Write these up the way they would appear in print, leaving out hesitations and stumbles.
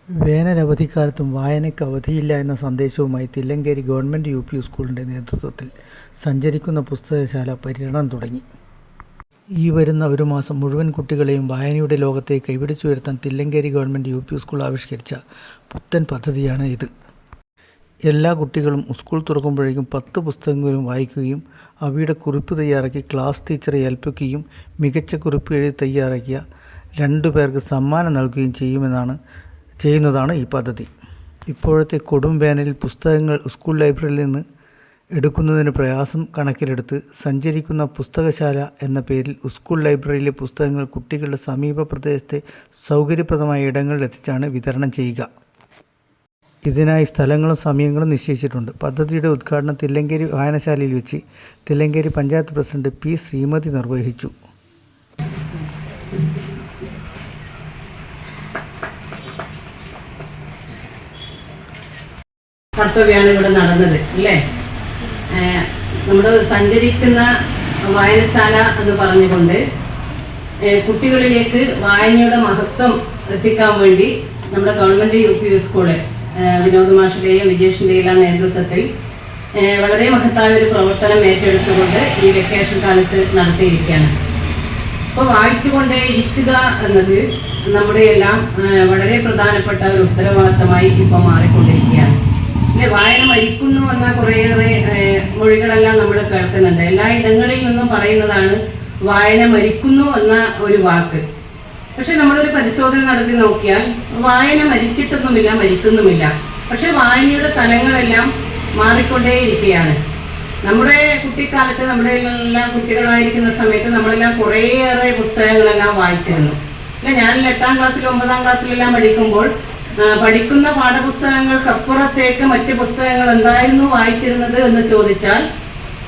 വേനലവധിക്കാലത്തും വായനയ്ക്ക് അവധിയില്ല എന്ന സന്ദേശവുമായി Thillankeri government UP. സ്കൂളിൻ്റെ നേതൃത്വത്തിൽ സഞ്ചരിക്കുന്ന പുസ്തകശാല പര്യടനം തുടങ്ങി. ഈ വരുന്ന ഒരു മാസം മുഴുവൻ കുട്ടികളെയും വായനയുടെ ലോകത്തേക്ക് കൈപിടിച്ചുയർത്താൻ തില്ലങ്കേരി ഗവൺമെൻറ് യു.പി. സ്കൂൾ ആവിഷ്കരിച്ച പുത്തൻ പദ്ധതിയാണ് ഇത്. എല്ലാ കുട്ടികളും സ്കൂൾ തുറക്കുമ്പോഴേക്കും 10 പുസ്തകങ്ങളും വായിക്കുകയും അവയുടെ കുറിപ്പ് തയ്യാറാക്കി ക്ലാസ് ടീച്ചറെ ഏൽപ്പിക്കുകയും മികച്ച കുറിപ്പ് എഴുതി തയ്യാറാക്കിയ 2 പേർക്ക് സമ്മാനം നൽകുകയും ചെയ്യുന്നതാണ് ഈ പദ്ധതി. ഇപ്പോഴത്തെ കൊടും വേനലിൽ പുസ്തകങ്ങൾ സ്കൂൾ ലൈബ്രറിയിൽ നിന്ന് എടുക്കുന്നതിന് പ്രയാസം കണക്കിലെടുത്ത് സഞ്ചരിക്കുന്ന പുസ്തകശാല എന്ന പേരിൽ സ്കൂൾ ലൈബ്രറിയിലെ പുസ്തകങ്ങൾ കുട്ടികളുടെ സമീപ പ്രദേശത്തെ സൗകര്യപ്രദമായ ഇടങ്ങളിൽ എത്തിച്ചാണ് വിതരണം ചെയ്യുക. ഇതിനായി സ്ഥലങ്ങളും സമയങ്ങളും നിശ്ചയിച്ചിട്ടുണ്ട്. പദ്ധതിയുടെ ഉദ്ഘാടനം തില്ലങ്കേരി വായനശാലയിൽ വെച്ച് തില്ലങ്കേരി പഞ്ചായത്ത് പ്രസിഡന്റ് പി. ശ്രീമതി നിർവഹിച്ചു. കർത്തവ്യമാണ് ഇവിടെ നടന്നത് അല്ലേ. നമ്മൾ സഞ്ചരിക്കുന്ന വായനശാല എന്ന് പറഞ്ഞുകൊണ്ട് കുട്ടികളിലേക്ക് വായനയുടെ മഹത്വം എത്തിക്കാൻ വേണ്ടി നമ്മുടെ ഗവൺമെൻറ് യു.പി. സ്കൂള് വിനോദ് മാഷിൻ്റെയും വിജേഷിൻ്റെയും നേതൃത്വത്തിൽ വളരെ മഹത്തായ ഒരു പ്രവർത്തനം ഏറ്റെടുത്തുകൊണ്ട് ഈ വെക്കേഷൻ കാലത്ത് നടത്തിയിരിക്കുകയാണ്. അപ്പോൾ വായിച്ചുകൊണ്ടേ ഇരിക്കുക എന്നത് നമ്മുടെ എല്ലാം വളരെ പ്രധാനപ്പെട്ട ഒരു ഉത്തരവാദിത്തമായി ഇപ്പോൾ മാറിക്കൊണ്ടിരിക്കുകയാണ്. അല്ലെ, വായന മരിക്കുന്നു എന്ന കുറേയേറെ മൊഴികളെല്ലാം നമ്മൾ കേൾക്കുന്നുണ്ട്. എല്ലാ ഇടങ്ങളിൽ നിന്നും പറയുന്നതാണ് വായന മരിക്കുന്നു എന്ന ഒരു വാക്ക്. പക്ഷെ നമ്മളൊരു പരിശോധന നടത്തി നോക്കിയാൽ വായന മരിച്ചിട്ടൊന്നുമില്ല, മരിക്കുന്നുമില്ല. പക്ഷെ വായനയുടെ തലങ്ങളെല്ലാം മാറിക്കൊണ്ടേയിരിക്കുകയാണ്. നമ്മുടെ കുട്ടിക്കാലത്ത് നമ്മുടെ എല്ലാം കുട്ടികളായിരിക്കുന്ന സമയത്ത് നമ്മളെല്ലാം കുറേയേറെ പുസ്തകങ്ങളെല്ലാം വായിച്ചിരുന്നു. അല്ലെ, ഞാൻ 8ാം ക്ലാസ്സിലും 9ാം ക്ലാസ്സിലെല്ലാം പഠിക്കുമ്പോൾ പഠിക്കുന്ന പാഠപുസ്തകങ്ങൾക്കപ്പുറത്തേക്ക് മറ്റ് പുസ്തകങ്ങൾ എന്തായിരുന്നു വായിച്ചിരുന്നത് എന്ന് ചോദിച്ചാൽ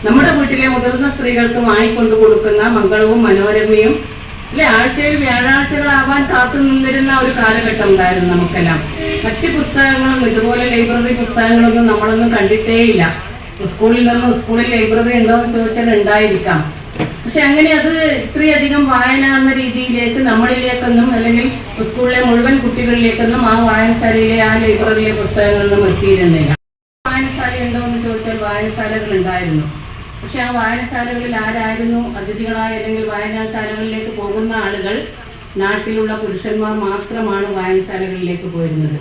നമ്മുടെ വീട്ടിലെ മുതിർന്ന സ്ത്രീകൾക്ക് വാങ്ങിക്കൊണ്ടു കൊടുക്കുന്ന മംഗളവും മനോരമയും അല്ലെ, ആഴ്ചയിൽ വ്യാഴാഴ്ചകളാവാൻ കാത്തു നിന്നിരുന്ന ഒരു കാലഘട്ടം ഉണ്ടായിരുന്നു നമുക്കെല്ലാം. മറ്റ് പുസ്തകങ്ങളൊന്നും ഇതുപോലെ ലൈബ്രറി പുസ്തകങ്ങളൊന്നും നമ്മളൊന്നും കണ്ടിട്ടേയില്ല. സ്കൂളിൽ ലൈബ്രറി ഉണ്ടോ എന്ന് ചോദിച്ചാൽ ഉണ്ടായിരിക്കാം. പക്ഷെ അങ്ങനെ അത് ഇത്രയധികം വായന എന്ന രീതിയിലേക്ക് നമ്മളിലേക്കൊന്നും അല്ലെങ്കിൽ സ്കൂളിലെ മുഴുവൻ കുട്ടികളിലേക്കൊന്നും ആ വായനശാലയിലെ ആ ലൈബ്രറിയിലെ പുസ്തകങ്ങളൊന്നും എത്തിയിരുന്നില്ല. വായനശാല ഉണ്ടോ എന്ന് ചോദിച്ചാൽ വായനശാലകൾ ഉണ്ടായിരുന്നു. പക്ഷെ ആ വായനശാലകളിൽ ആരായിരുന്നു അതിഥികളായ അല്ലെങ്കിൽ വായനശാലകളിലേക്ക് പോകുന്ന ആളുകൾ? നാട്ടിലുള്ള പുരുഷന്മാർ മാത്രമാണ് വായനശാലകളിലേക്ക് പോയിരുന്നത്.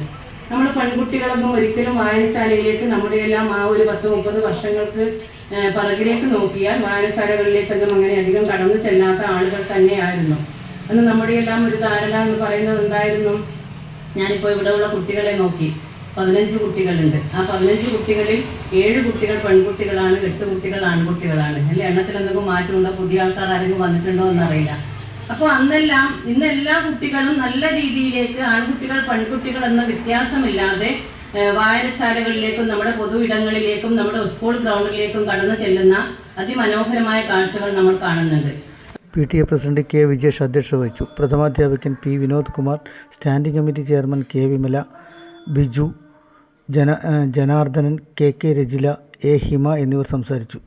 നമ്മൾ പെൺകുട്ടികളൊന്നും ഒരിക്കലും വായനശാലയിലേക്ക് നമ്മുടെ എല്ലാം ആ ഒരു 10-30 വർഷങ്ങൾക്ക് പിറകിലേക്ക് നോക്കിയാൽ വായനശാലകളിലേക്കൊന്നും അങ്ങനെ അധികം കടന്നു ചെല്ലാത്ത ആളുകൾ തന്നെയായിരുന്നു. അന്ന് നമ്മുടെ എല്ലാം ഒരു ധാരണ എന്ന് പറയുന്നത് എന്തായിരുന്നു? ഞാനിപ്പോൾ ഇവിടെ ഉള്ള കുട്ടികളെ നോക്കി 15 കുട്ടികളുണ്ട്. ആ 15 കുട്ടികളിൽ 7 കുട്ടികൾ പെൺകുട്ടികളാണ്, 8 കുട്ടികൾ ആൺകുട്ടികളാണ്. അല്ലെ, എണ്ണത്തിൽ എന്തെങ്കിലും മാറ്റമുണ്ടോ? പുതിയ ആൾക്കാർ ആരെങ്കിലും വന്നിട്ടുണ്ടോ എന്നറിയില്ല. അപ്പോൾ ഇന്ന് എല്ലാ കുട്ടികളും നല്ല രീതിയിലേക്ക് ആൺകുട്ടികൾ പെൺകുട്ടികൾ എന്ന വ്യത്യാസമില്ലാതെ വായനശാലകളിലേക്കും നമ്മുടെ പൊതു ഇടങ്ങളിലേക്കും നമ്മുടെ സ്കൂൾ ഗ്രൗണ്ടിലേക്കും കടന്നു ചെല്ലുന്ന അതിമനോഹരമായ കാഴ്ചകൾ നമ്മൾ കാണുന്നുണ്ട്. PTA president K. വിജേഷ് അധ്യക്ഷത വഹിച്ചു. പ്രഥമാധ്യാപകൻ P. Vinod Kumar, standing committee chairman K. Vimala, Biju, Janardhanan, K. Rajila, A. Hima എന്നിവർ സംസാരിച്ചു.